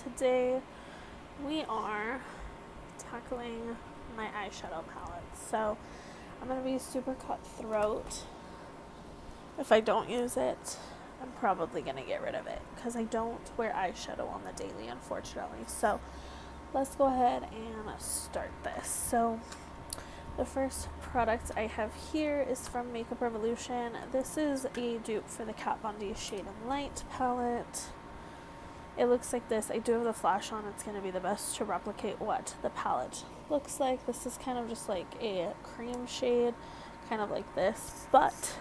today we are tackling my eyeshadow palette. So I'm going to be super cutthroat. If I don't use it, I'm probably going to get rid of it because I don't wear eyeshadow on the daily, unfortunately. So let's go ahead and start this. So the first product I have here is from Makeup Revolution. This is a dupe for the Kat Von D Shade and Light palette. It looks like this. I do have the flash on. It's going to be the best to replicate what the palette looks like. This is kind of just like a cream shade, kind of like this, but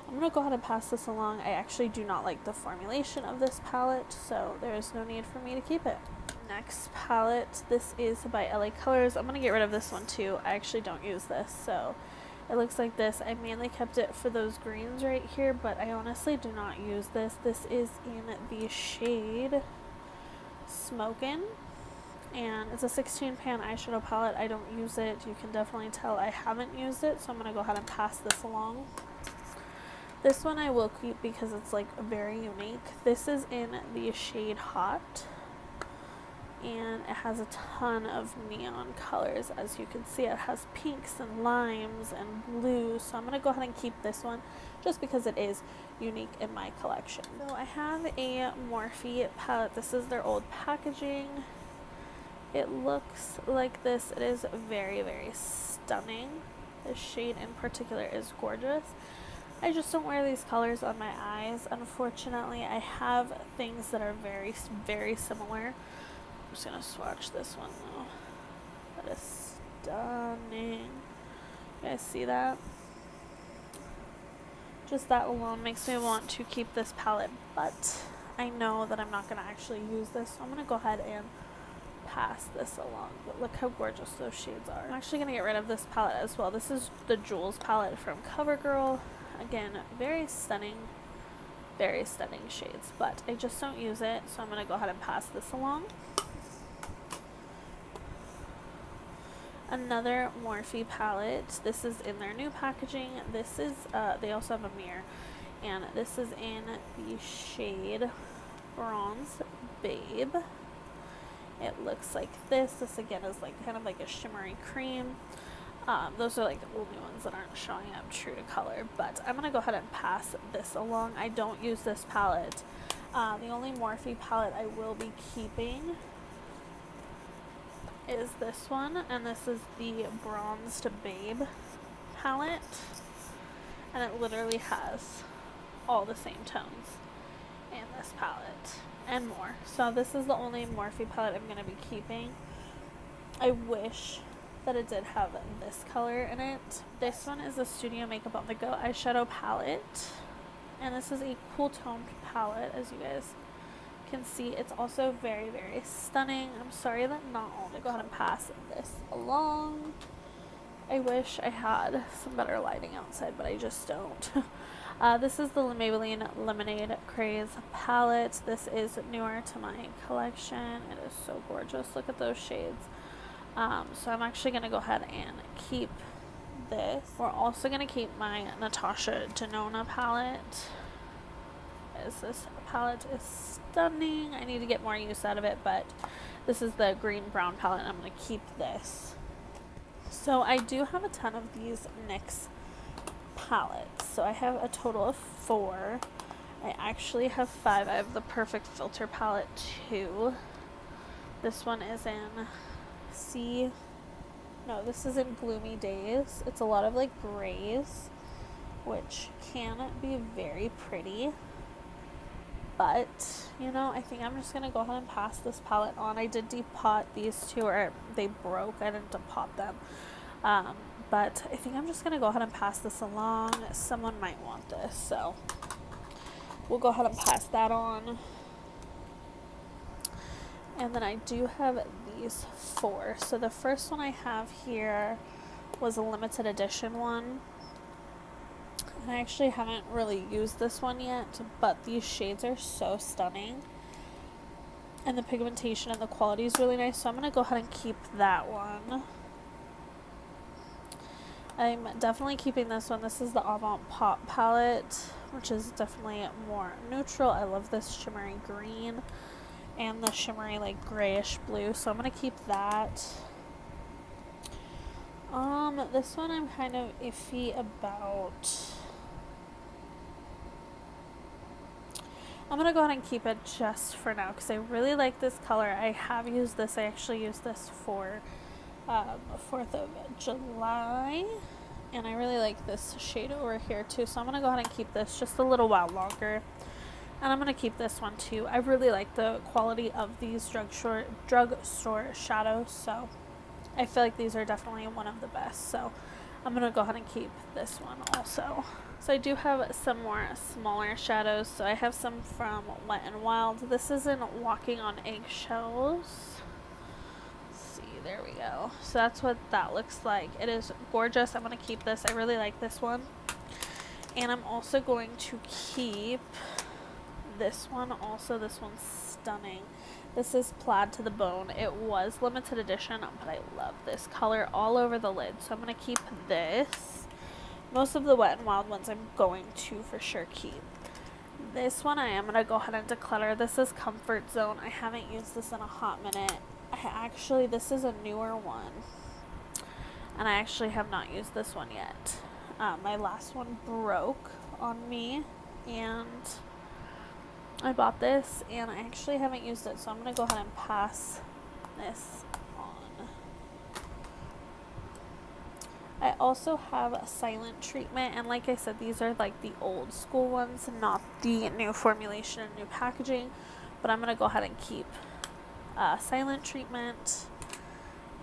I'm going to go ahead and pass this along. I actually do not like the formulation of this palette, so there is no need for me to keep it. Next palette, this is by LA Colors. I'm going to get rid of this one too. I actually don't use this, so it looks like this. I mainly kept it for those greens right here, but I honestly do not use this. This is in the shade Smokin', and it's a 16 pan eyeshadow palette. I don't use it. You can definitely tell I haven't used it, so I'm going to go ahead and pass this along. This one I will keep because it's like very unique. This is in the shade Hot, and it has a ton of neon colors. As you can see, it has pinks and limes and blues, so I'm going to go ahead and keep this one just because it is unique in my collection. So I have a Morphe palette. This is their old packaging. It looks like this. It is very, very stunning. This shade in particular is gorgeous. I just don't wear these colors on my eyes, unfortunately. I have things that are very, very similar. I'm just going to swatch this one though. That is stunning. You guys see that? Just that alone makes me want to keep this palette, but I know that I'm not going to actually use this, so I'm going to go ahead and pass this along. But look how gorgeous those shades are. I'm actually going to get rid of this palette as well. This is the Jewels palette from CoverGirl. Again, very stunning shades, but I just don't use it, so I'm going to go ahead and pass this along. Another Morphe palette. This is in their new packaging. This is, they also have a mirror, and this is in the shade Bronze Babe. It looks like this. This again is like kind of like a shimmery cream. Those are like the only ones that aren't showing up true to color, but I'm going to go ahead and pass this along. I don't use this palette. The only Morphe palette I will be keeping is this one, and this is the Bronzed Babe palette, and it literally has all the same tones in this palette and more. So this is the only Morphe palette I'm going to be keeping. I wish that it did have this color in it. This one is a Studio Makeup on the Go eyeshadow palette, and this is a cool toned palette. As you guys can see, it's also very, very stunning. I'm sorry that not all the go ahead and pass this along. I wish I had some better lighting outside, but I just don't. This is the Maybelline Lemonade Craze palette. This is newer to my collection. It is so gorgeous. Look at those shades. So I'm actually going to go ahead and keep this. We're also going to keep my Natasha Denona palette. This palette is stunning. I need to get more use out of it, but this is the green brown palette, and I'm going to keep this. So I do have a ton of these NYX palettes. So I have a total of 4. I actually have 5. I have the Perfect Filter palette too. This one is in this is in Gloomy Days. It's a lot of like grays, which can be very pretty, but you know, I think I'm just gonna go ahead and pass this palette on. I did depot these two, or they broke. I didn't depot them, but I think I'm just gonna go ahead and pass this along. Someone might want this, so we'll go ahead and pass that on. And then I do have these 4. So the first one I have here was a limited edition one. And I actually haven't really used this one yet, but these shades are so stunning. And the pigmentation and the quality is really nice, so I'm going to go ahead and keep that one. I'm definitely keeping this one. This is the Avant Pop palette, which is definitely more neutral. I love this shimmery green. and the shimmery like grayish blue, so I'm gonna keep that. This one I'm kind of iffy about. I'm gonna go ahead and keep it just for now because I really like this color. I have used this. I actually used this for 4th of July, and I really like this shade over here too, so I'm gonna go ahead and keep this just a little while longer. And I'm gonna keep this one too. I really like the quality of these drugstore shadows, so I feel like these are definitely one of the best. So I'm gonna go ahead and keep this one also. So I do have some more smaller shadows. So I have some from Wet n Wild. This is in Walking on Eggshells. Let's see, there we go. So that's what that looks like. It is gorgeous. I'm gonna keep this. I really like this one. And I'm also going to keep this one also. This one's stunning. This is Plaid to the Bone. It was limited edition, but I love this color all over the lid, so I'm going to keep this. Most of the Wet n Wild ones I'm going to for sure keep. This one I am going to go ahead and declutter. This is Comfort Zone. I haven't used this in a hot minute. This is a newer one, and I actually have not used this one yet. My last one broke on me, and I bought this, and I actually haven't used it, so I'm going to go ahead and pass this on. I also have a Silent Treatment, and like I said, these are like the old school ones, not the new formulation and new packaging, but I'm going to go ahead and keep Silent Treatment,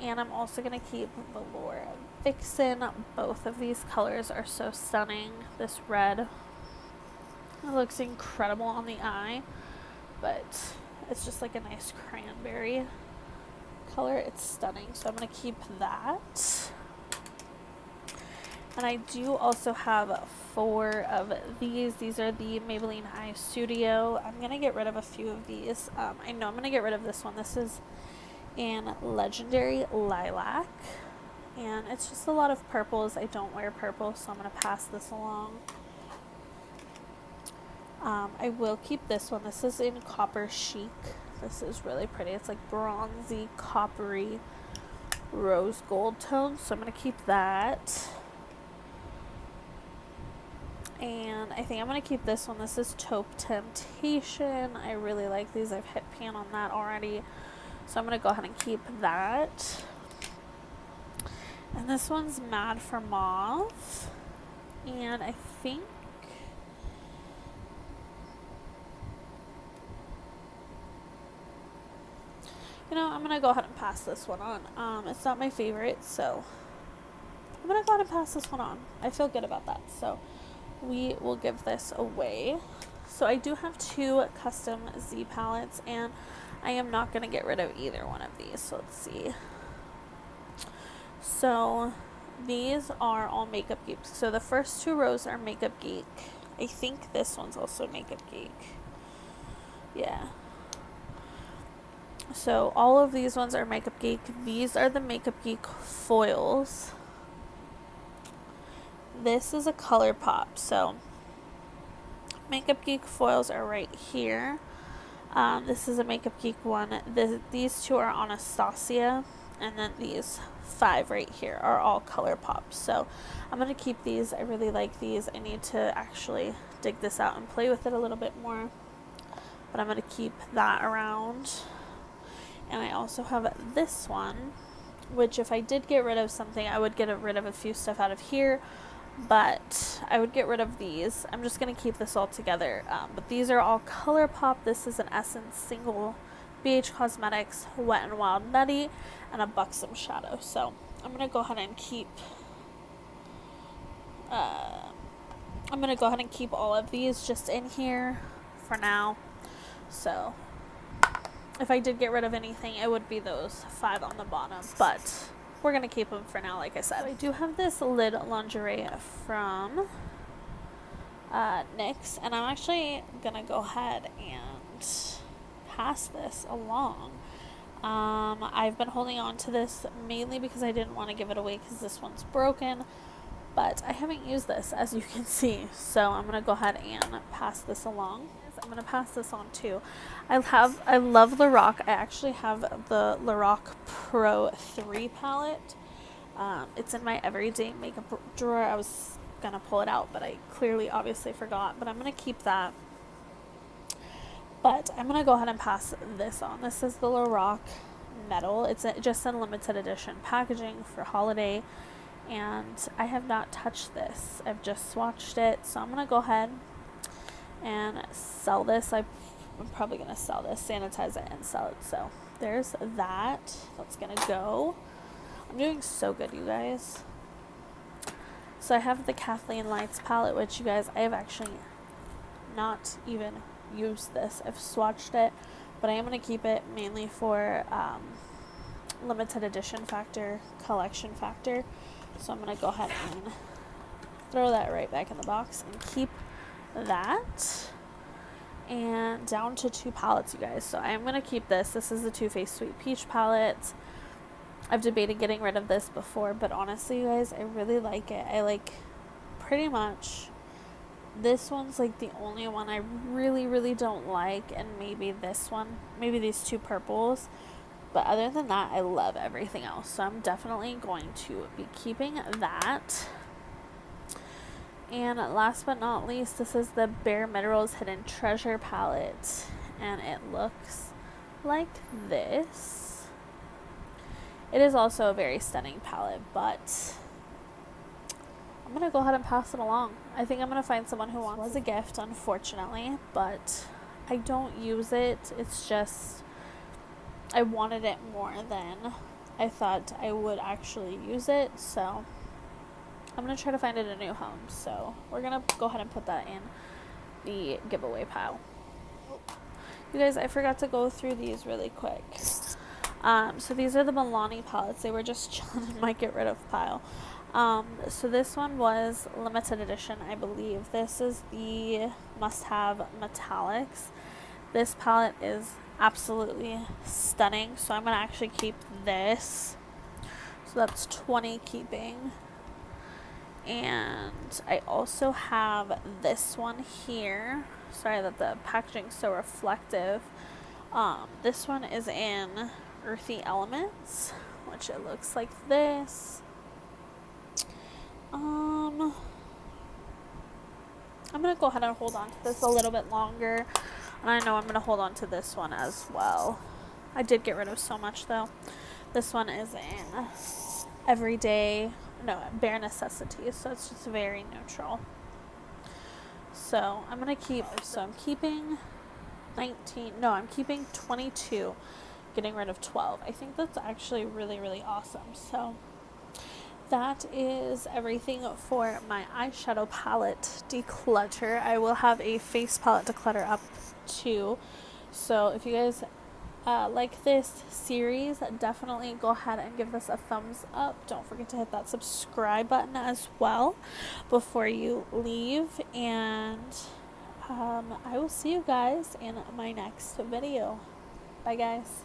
and I'm also going to keep Velour Vixen. Both of these colors are so stunning. This red, it looks incredible on the eye, but it's just like a nice cranberry color. It's stunning, so I'm going to keep that. And I do also have 4 of these. These are the Maybelline Eye Studio. I'm going to get rid of a few of these. I know I'm going to get rid of this one. This is in Legendary Lilac, and it's just a lot of purples. I don't wear purple, so I'm going to pass this along. I will keep this one. This is in Copper Chic. This is really pretty. It's like bronzy, coppery, rose gold tones, so I'm going to keep that. And I think I'm going to keep this one. This is Taupe Temptation. I really like these. I've hit pan on that already, so I'm going to go ahead and keep that. And this one's Mad for Mauve, and I think I'm going to go ahead and pass this one on. It's not my favorite, so I'm going to go ahead and pass this one on. I feel good about that, so we will give this away. So I do have 2 custom Z palettes, and I am not going to get rid of either one of these. So let's see. So these are all Makeup Geek. So the first 2 rows are Makeup Geek. I think this one's also Makeup Geek. Yeah. So all of these ones are Makeup Geek. These are the Makeup Geek foils. This is a ColourPop. So Makeup Geek foils are right here. This is a Makeup Geek one. These 2 are Anastasia, and then these 5 right here are all ColourPop. So I'm going to keep these. I really like these. I need to actually dig this out and play with it a little bit more, but I'm going to keep that around. And I also have this one, which if I did get rid of something, I would get rid of a few stuff out of here, but I would get rid of these. I'm just going to keep this all together. But these are all ColourPop. This is an Essence Single BH Cosmetics Wet n Wild Nutty and a Buxom Shadow. So I'm going to go ahead and keep all of these just in here for now. So if I did get rid of anything, it would be those 5 on the bottom, but we're going to keep them for now, like I said. I do have this lid lingerie from NYX, and I'm actually going to go ahead and pass this along. I've been holding on to this mainly because I didn't want to give it away because this one's broken, but I haven't used this, as you can see, so I'm going to go ahead and pass this along. I'm going to pass this on too. I love Lorac. I actually have the Lorac Pro 3 palette. It's in my everyday makeup drawer. I was going to pull it out, but I clearly obviously forgot. But I'm going to keep that. But I'm going to go ahead and pass this on. This is the Lorac Metal. It's just in limited edition packaging for holiday. And I have not touched this. I've just swatched it. So I'm going to go ahead and sell this. I'm probably going to sell this, sanitize it, and sell it. So there's that. That's going to go. I'm doing so good, you guys. So I have the Kathleen Lights palette, which, you guys, I have actually not even used this. I've swatched it, but I am going to keep it mainly for limited edition factor, collection factor. So I'm going to go ahead and throw that right back in the box and keep that. And down to 2 palettes, you guys. So I am going to keep this. This is the Too Faced Sweet Peach palette. I've debated getting rid of this before, but honestly, you guys, I really like it. I like pretty much, this one's like the only one I really don't like, and maybe this one, maybe these 2 purples. But other than that, I love everything else. So I'm definitely going to be keeping that. And last but not least, this is the Bare Minerals Hidden Treasure palette. And it looks like this. It is also a very stunning palette, but I'm going to go ahead and pass it along. I think I'm going to find someone who wants it. It was a gift, unfortunately, but I don't use it. It's just, I wanted it more than I thought I would actually use it, so I'm going to try to find it a new home. So we're going to go ahead and put that in the giveaway pile. You guys, I forgot to go through these really quick. So these are the Milani palettes. They were just chilling in my get rid of pile. So this one was limited edition, I believe. This is the must-have metallics. This palette is absolutely stunning, so I'm going to actually keep this. So that's 20 keeping. And I also have this one here. Sorry that the packaging's so reflective. This one is in Earthy Elements, which it looks like this. I'm going to go ahead and hold on to this a little bit longer. And I know I'm going to hold on to this one as well. I did get rid of so much, though. This one is in Everyday, no, Bare Necessities. So it's just very neutral. So I'm going to keep, so I'm keeping 19, no, I'm keeping 22, getting rid of 12. I think that's actually really awesome. So that is everything for my eyeshadow palette declutter. I will have a face palette declutter up too. So if you guys like this series, definitely go ahead and give this a thumbs up. Don't forget to hit that subscribe button as well before you leave. And I will see you guys in my next video. Bye, guys.